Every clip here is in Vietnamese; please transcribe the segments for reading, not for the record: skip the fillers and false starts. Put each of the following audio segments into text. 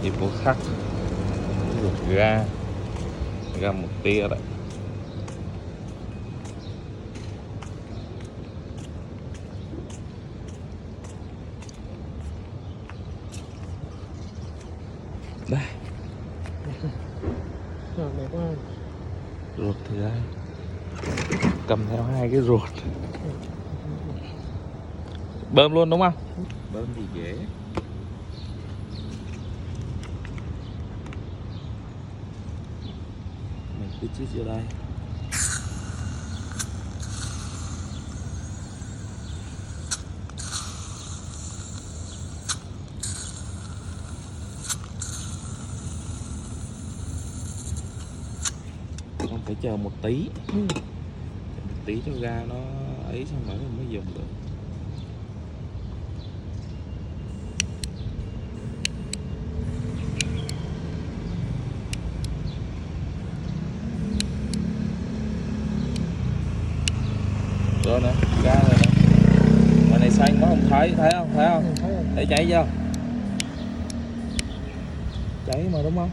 Nhịp vô sắt, ruột ga một tia đấy. Đây đẹp quá. ruột thì đây, cầm theo hai cái ruột bơm luôn đúng không? Bơm thì dễ. Mình cứ chít vô đây. Không phải chờ một tí, một tí cho ga nó ấy xong rồi mới dùng được. Rồi nè, ga rồi nè. Ngoài này xanh quá không thấy, thấy không? Thấy cháy chưa? Cháy mà đúng không?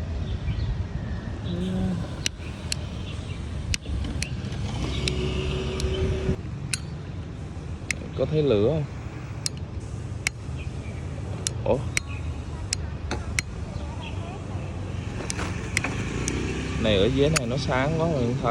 Có thấy lửa không? Ủa? Này ở dưới này nó sáng quá rồi không thấy.